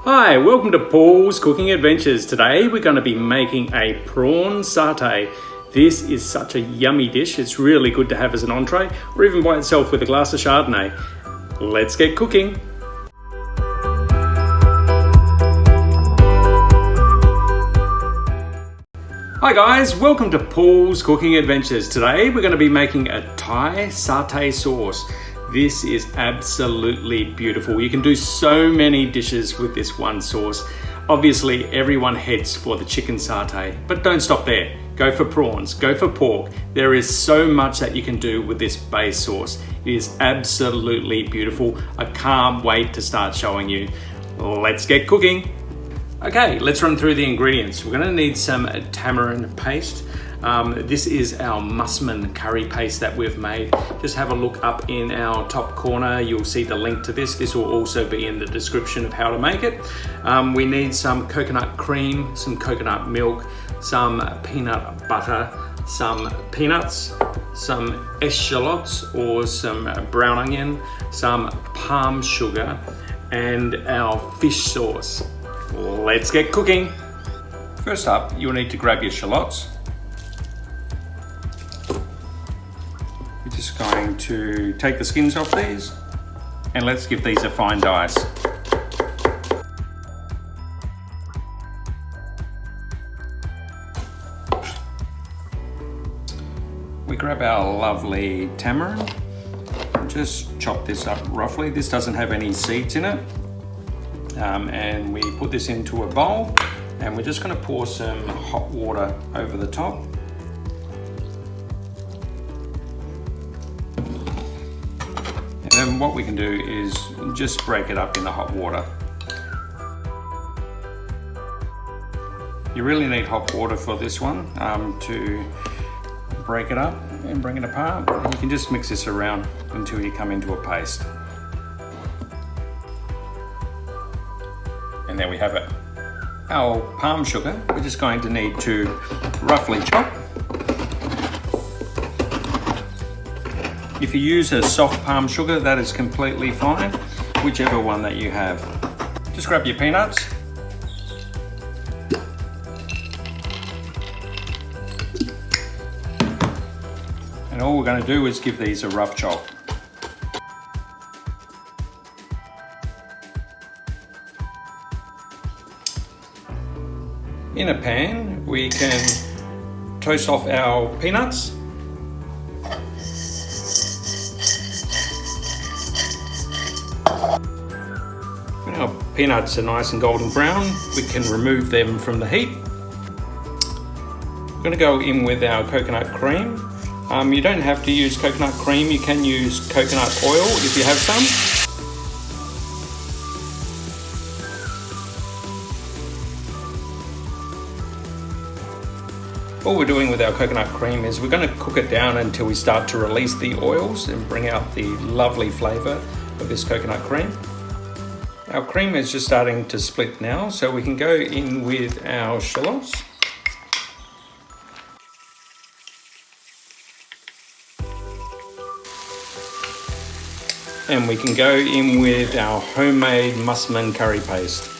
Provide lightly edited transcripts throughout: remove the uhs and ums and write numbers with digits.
Hi, welcome to Paul's Cooking Adventures. Today we're going to be making a prawn satay. This is such a yummy dish. It's really good to have as an entree or even by itself with a glass of Chardonnay. Let's get cooking. Hi guys, welcome to Paul's Cooking Adventures. Today we're going to be making a Thai satay sauce. This is absolutely beautiful. You can do so many dishes with this one sauce. Obviously everyone heads for the chicken satay, but don't stop there. Go for prawns, go for pork. There is so much that you can do with this base sauce. It is absolutely beautiful. I can't wait to start showing you. Let's get cooking. Okay, let's run through the ingredients. We're gonna need some tamarind paste. This is our musman curry paste that we've made. Just have a look up in our top corner. You'll see the link to this. This will also be in the description of how to make it. We need some coconut cream, some coconut milk, some peanut butter, some peanuts, some eschalots or some brown onion, some palm sugar, and our fish sauce. Let's get cooking. First up, you'll need to grab your shallots. You're just going to take the skins off these and let's give these a fine dice. We grab our lovely tamarind and just chop this up roughly. This doesn't have any seeds in it. And we put this into a bowl and we're just going to pour some hot water over the top. And then what we can do is just break it up in the hot water. You really need hot water for this one to break it up and bring it apart. And you can just mix this around until you come into a paste. And there we have it. Our palm sugar, we're just going to need to roughly chop. If you use a soft palm sugar, that is completely fine, whichever one that you have. Just grab your peanuts. And all we're going to do is give these a rough chop. In a pan, we can toast off our peanuts. When our peanuts are nice and golden brown, we can remove them from the heat. We're going to go in with our coconut cream. You don't have to use coconut cream, you can use coconut oil if you have some. All we're doing with our coconut cream is we're going to cook it down until we start to release the oils and bring out the lovely flavour of this coconut cream. Our cream is just starting to split now, so we can go in with our shallots. And we can go in with our homemade musman curry paste.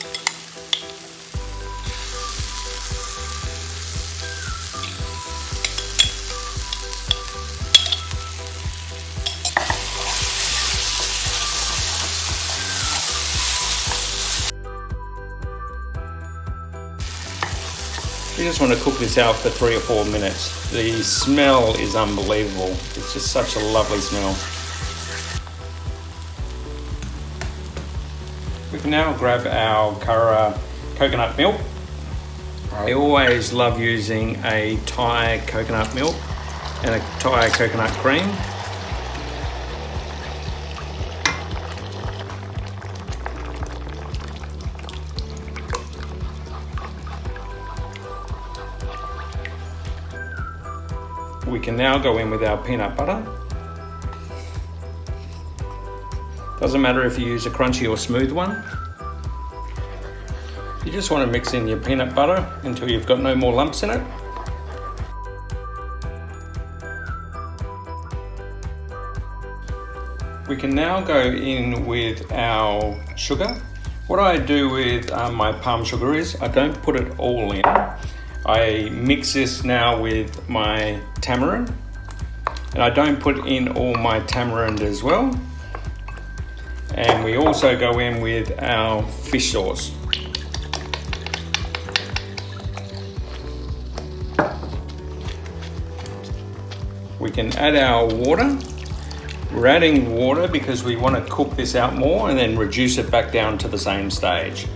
You just want to cook this out for 3 or 4 minutes. The smell is unbelievable. It's just such a lovely smell. We can now grab our coconut milk. I always love using a Thai coconut milk and a Thai coconut cream. We can now go in with our peanut butter. Doesn't matter if you use a crunchy or smooth one. You just want to mix in your peanut butter until you've got no more lumps in it. We can now go in with our sugar. What I do with my palm sugar is I don't put it all in. I mix this now with my tamarind, and I don't put in all my tamarind as well. And we also go in with our fish sauce. We can add our water. We're adding water because we want to cook this out more and then reduce it back down to the same stage.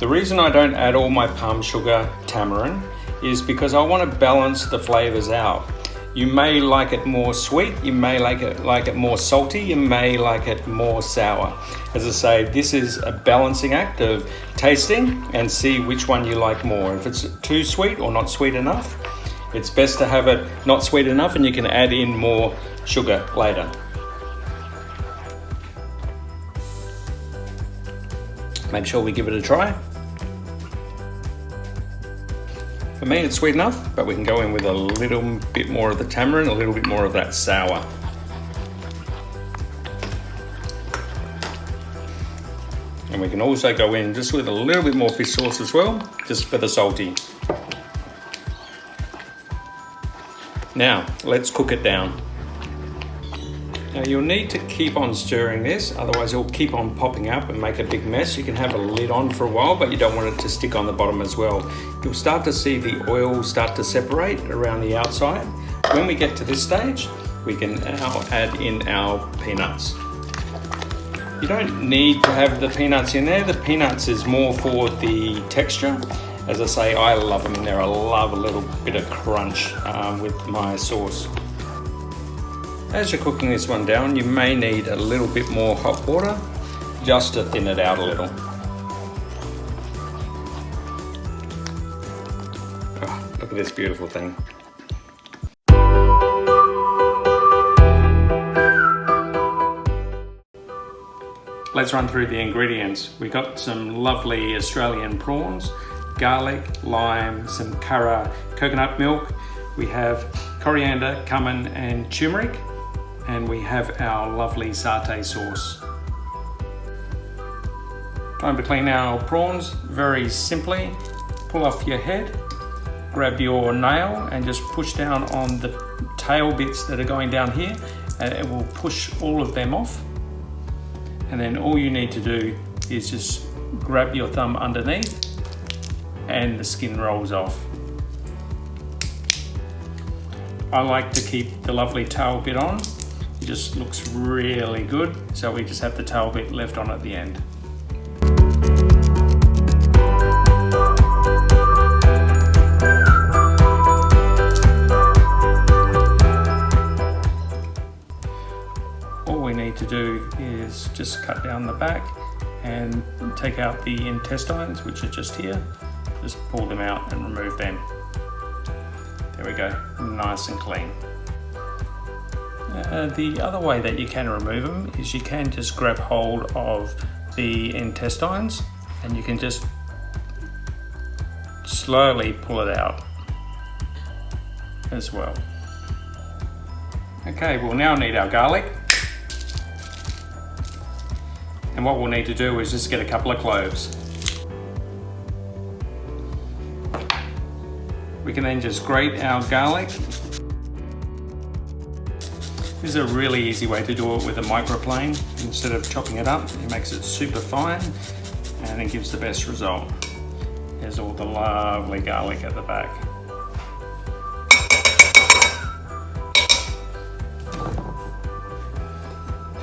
The reason I don't add all my palm sugar tamarind is because I want to balance the flavors out. You may like it more sweet, you may like it more salty, you may like it more sour. As I say, this is a balancing act of tasting and see which one you like more. If it's too sweet or not sweet enough, it's best to have it not sweet enough and you can add in more sugar later. Make sure we give it a try. For me, it's sweet enough, but we can go in with a little bit more of the tamarind, a little bit more of that sour. And we can also go in just with a little bit more fish sauce as well, just for the salty. Now, let's cook it down. Now you'll need to keep on stirring this, otherwise it'll keep on popping up and make a big mess. You can have a lid on for a while, but you don't want it to stick on the bottom as well. You'll start to see the oil start to separate around the outside. When we get to this stage, we can now add in our peanuts. You don't need to have the peanuts in there. The peanuts is more for the texture. As I say, I love them in there. I love a little bit of crunch with my sauce. As you're cooking this one down, you may need a little bit more hot water just to thin it out a little. Oh, look at this beautiful thing. Let's run through the ingredients. We got some lovely Australian prawns, garlic, lime, some curra, coconut milk. We have coriander, cumin and turmeric. And we have our lovely satay sauce. Time to clean our prawns very simply. Pull off your head, grab your nail and just push down on the tail bits that are going down here, and it will push all of them off. And then all you need to do is just grab your thumb underneath and the skin rolls off. I like to keep the lovely tail bit on. It just looks really good, so we just have the tail bit left on at the end. All we need to do is just cut down the back and take out the intestines, which are just here. Just pull them out and remove them. There we go, nice and clean. The other way that you can remove them is you can just grab hold of the intestines and you can just slowly pull it out as well. Okay, we'll now need our garlic. And what we'll need to do is just get a couple of cloves. We can then just grate our garlic. This is a really easy way to do it with a microplane. Instead of chopping it up, it makes it super fine and it gives the best result. There's all the lovely garlic at the back.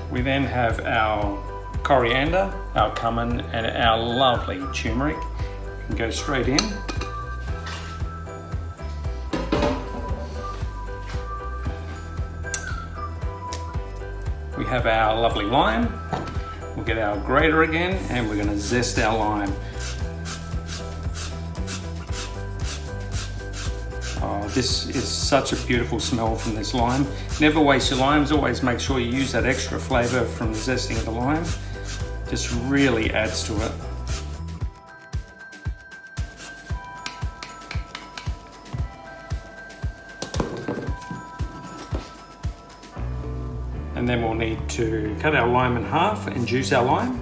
We then have our coriander, our cumin and our lovely turmeric. You can go straight in. We have our lovely lime. We'll get our grater again and we're going to zest our lime. Oh, this is such a beautiful smell from this lime. Never waste your limes, always make sure you use that extra flavour from the zesting of the lime. Just really adds to it. And then we'll need to cut our lime in half and juice our lime.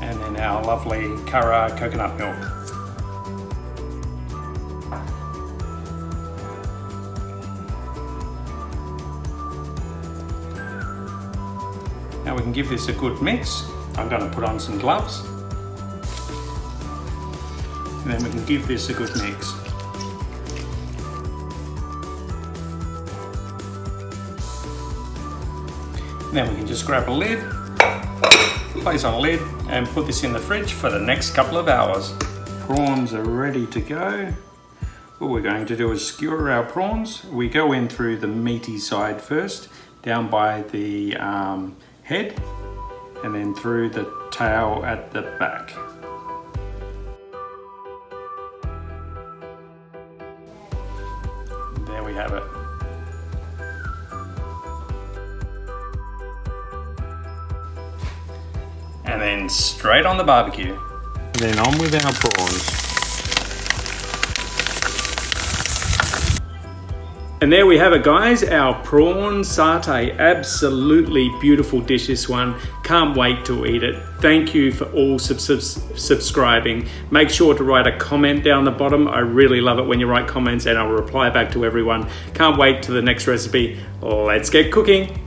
And then our lovely Curra coconut milk. Now we can give this a good mix. I'm going to put on some gloves. And then we can give this a good mix. And then we can just grab a lid, place on a lid, and put this in the fridge for the next couple of hours. Prawns are ready to go. What we're going to do is skewer our prawns. We go in through the meaty side first, down by the head, and then through the tail at the back. There we have it. And then straight on the barbecue. And then on with our prawns. And there we have it, guys, our prawn satay. Absolutely beautiful dish, this one. Can't wait to eat it. Thank you for all subscribing. Make sure to write a comment down the bottom. I really love it when you write comments and I'll reply back to everyone. Can't wait to the next recipe. Let's get cooking.